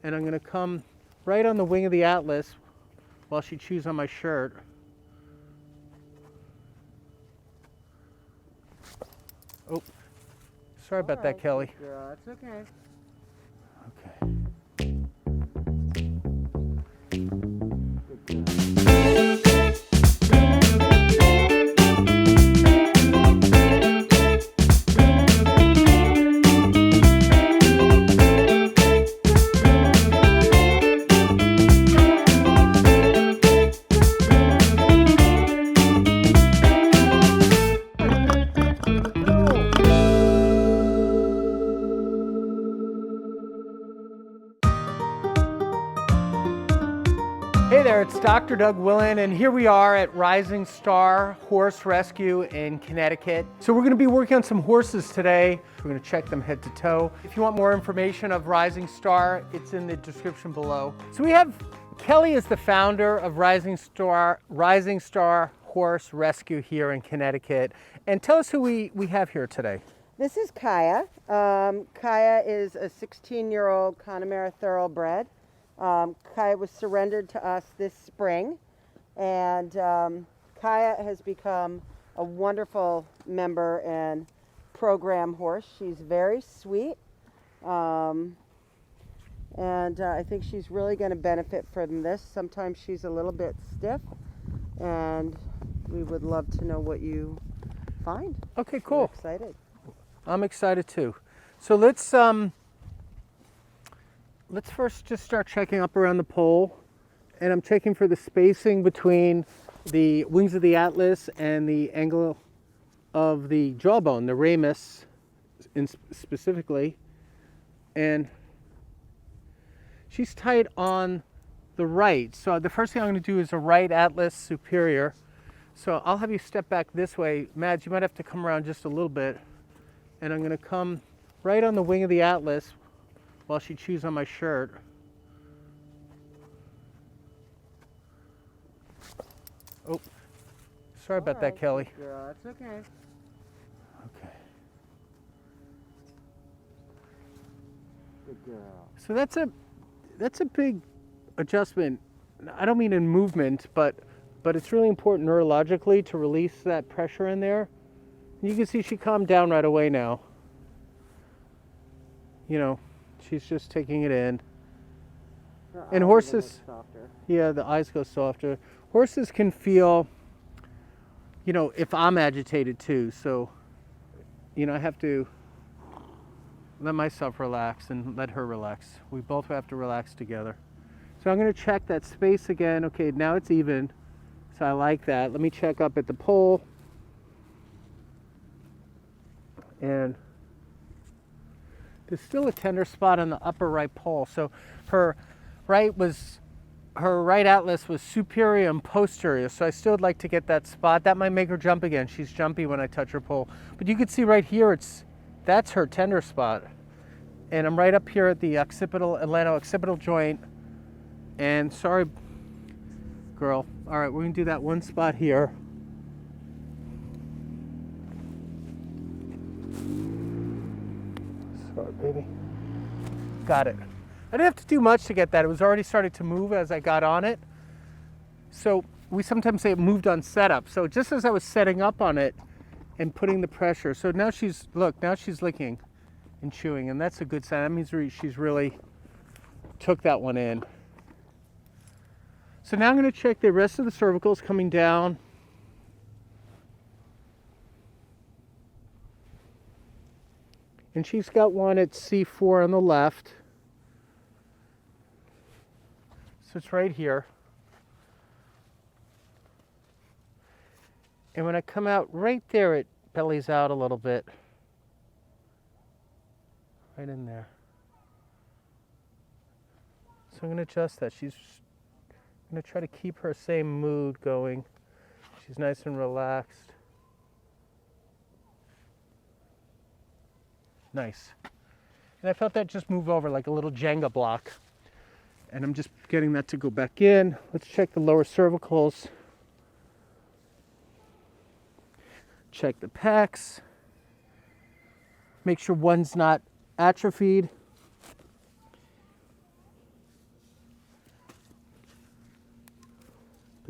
And I'm going to come right on the wing of the Atlas while she chews on my shirt. Oh, sorry about that, Kelly. Girl, it's okay. Okay. Hey there, it's Dr. Doug Willen, and here we are at Rising Starr Horse Rescue in Connecticut. So we're going to be working on some horses today. We're going to check them head to toe. If you want more information of Rising Starr, it's in the description below. So we have Kelly is the founder of Rising Starr Horse Rescue here in Connecticut. And tell us who we have here today. This is Kaia. Kaia is a 16-year-old Connemara Thoroughbred. Kaia was surrendered to us this spring, and Kaia has become a wonderful member and program horse. She's very sweet, and I think she's really going to benefit from this. Sometimes she's a little bit stiff, and we would love to know what you find. Okay, cool. I'm excited. I'm excited too. So let's first just start checking up around the pole, and I'm checking for the spacing between the wings of the Atlas and the angle of the jawbone, the ramus specifically. And she's tight on the right. So the first thing I'm going to do is a right Atlas superior. So I'll have you step back this way. Mads, you might have to come around just a little bit. And I'm going to come right on the wing of the Atlas while she chews on my shirt. Oh, sorry about that, Kelly. Girl, it's okay. Okay. Good girl. So that's a big adjustment. I don't mean in movement, but it's really important neurologically to release that pressure in there. You can see she calmed down right away now. You know, she's just taking it in. And horses, yeah, the eyes go softer. Horses can feel, you know, if I'm agitated too. So, you know, I have to let myself relax and let her relax. We both have to relax together. So I'm going to check that space again. Okay, now it's even. So I like that. Let me check up at the pole. And there's still a tender spot on the upper right pole. So her right Atlas was superior and posterior. So I still would like to get that spot. That might make her jump again. She's jumpy when I touch her pole. But you can see right here, that's her tender spot. And I'm right up here at the atlanto-occipital joint. And sorry, girl. All right, we're gonna do that one spot here. Sorry, baby. Got it. I didn't have to do much to get that. It was already starting to move as I got on it. So we sometimes say it moved on setup. So just as I was setting up on it and putting the pressure. So now she's licking and chewing, and that's a good sign. That means she's really took that one in. So now I'm going to check the rest of the cervicals coming down. And she's got one at C4 on the left. So it's right here. And when I come out right there, it bellies out a little bit. Right in there. So I'm going to adjust that. I'm going to try to keep her same mood going. She's nice and relaxed. Nice. And I felt that just move over like a little Jenga block. And I'm just getting that to go back in. Let's check the lower cervicals. Check the pecs. Make sure one's not atrophied.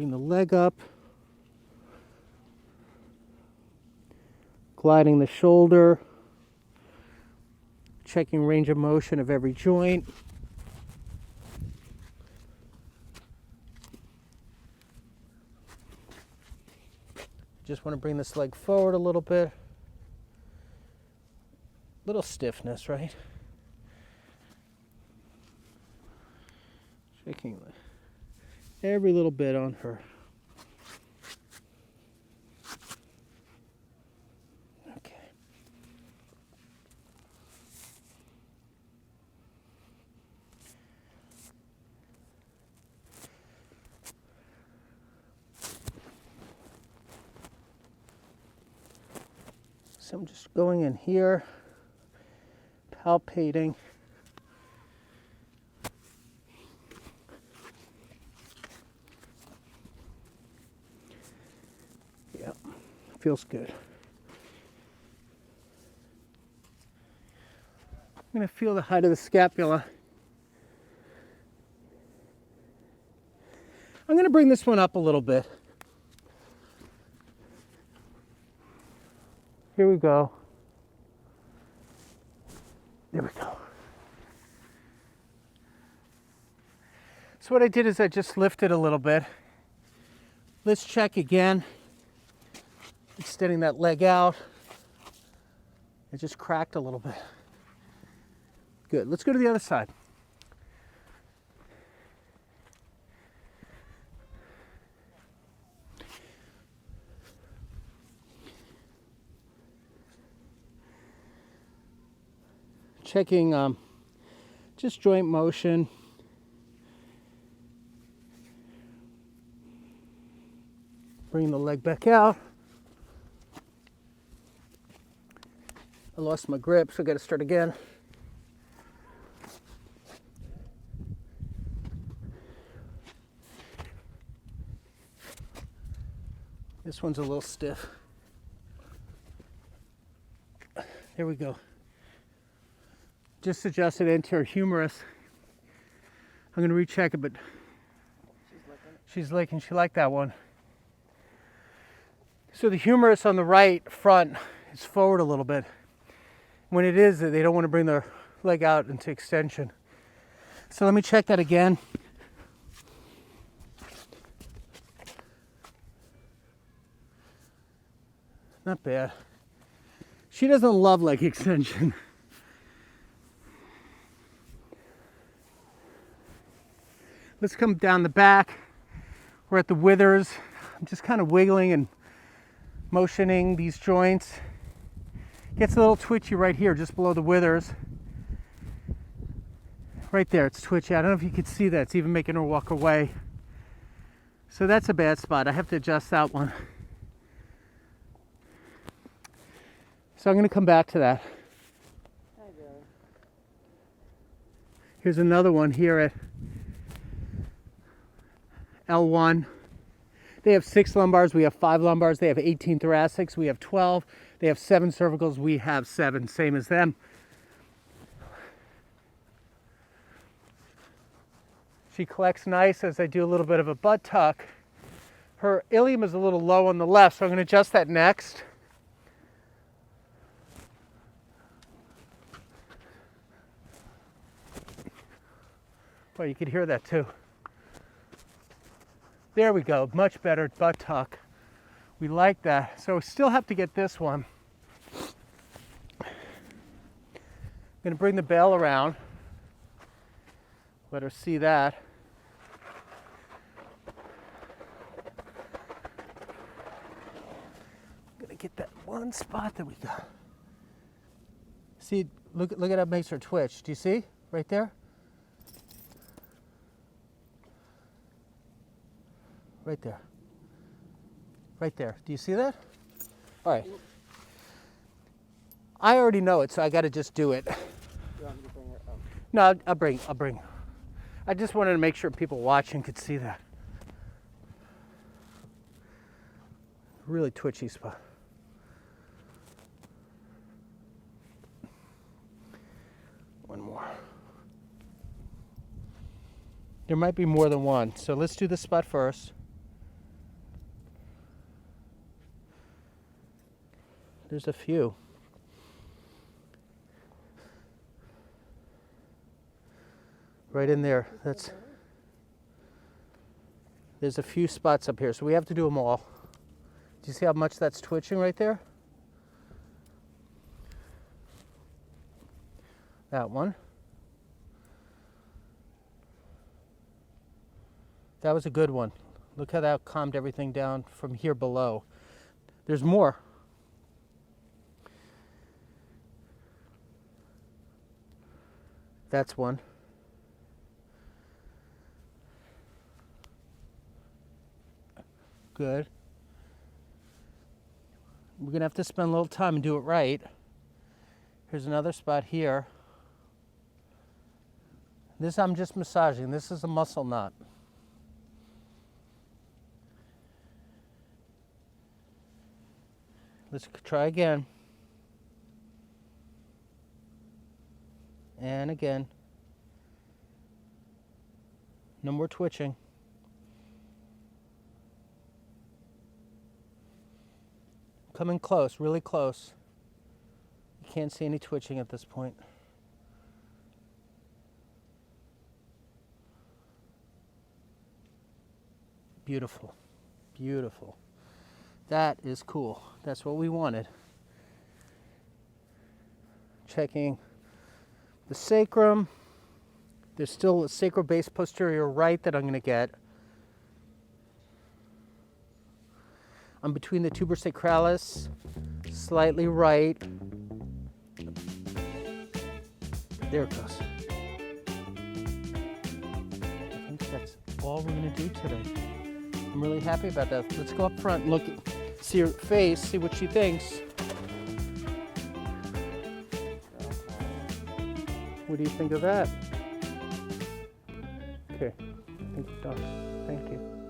Bring the leg up. Gliding the shoulder. Checking range of motion of every joint. Just want to bring this leg forward a little bit. Little stiffness, right? Checking every little bit on her. Okay. So I'm just going in here, palpating. Yeah, feels good. I'm going to feel the height of the scapula. I'm going to bring this one up a little bit. Here we go. There we go. So what I did is I just lifted a little bit. Let's check again. Extending that leg out. It just cracked a little bit. Good. Let's go to the other side. Checking just joint motion. Bring the leg back out. I lost my grip, so I got to start again. This one's a little stiff. There we go. Just adjusted anterior humerus. I'm going to recheck it, but she's licking. She liked that one. So the humerus on the right front is forward a little bit. When it is, they don't want to bring their leg out into extension. So let me check that again. Not bad. She doesn't love leg extension. Let's come down the back. We're at the withers. I'm just kind of wiggling and motioning these joints. Gets a little twitchy right here, just below the withers. Right there, it's twitchy. I don't know if you can see that. It's even making her walk away. So that's a bad spot. I have to adjust that one. So I'm going to come back to that. Here's another one here at L1. They have 6 lumbars, we have 5 lumbars. They have 18 thoracics, we have 12. They have 7 cervicals, we have 7, same as them. She collects nice as I do a little bit of a butt tuck. Her ilium is a little low on the left, so I'm going to adjust that next. Well, you could hear that too. There we go, much better butt tuck. We like that. So we still have to get this one. I'm going to bring the bell around. Let her see that. I'm going to get that one spot that we got. See, look at how it makes her twitch. Do you see? Right there? Right there. Right there. Do you see that? All right. I already know it, so I got to just do it. You want me to bring her up? No, I'll bring. I just wanted to make sure people watching could see that. Really twitchy spot. One more. There might be more than one, so let's do this spot first. There's a few. Right in there. There's a few spots up here, so we have to do them all. Do you see how much that's twitching right there? That one. That was a good one. Look how that calmed everything down from here below. There's more. That's one. Good. We're gonna have to spend a little time and do it right. Here's another spot here. This I'm just massaging. This is a muscle knot. Let's try again. And again. No more twitching. Coming close, really close. You can't see any twitching at this point. Beautiful, beautiful. That is cool. That's what we wanted. Checking the sacrum. There's still a sacral base posterior right that I'm going to get. I'm between the tuber sacralis, slightly right. There it goes. I think that's all we're going to do today. I'm really happy about that. Let's go up front and look, see her face, see what she thinks. What do you think of that? Okay, I think we're done. Thank you.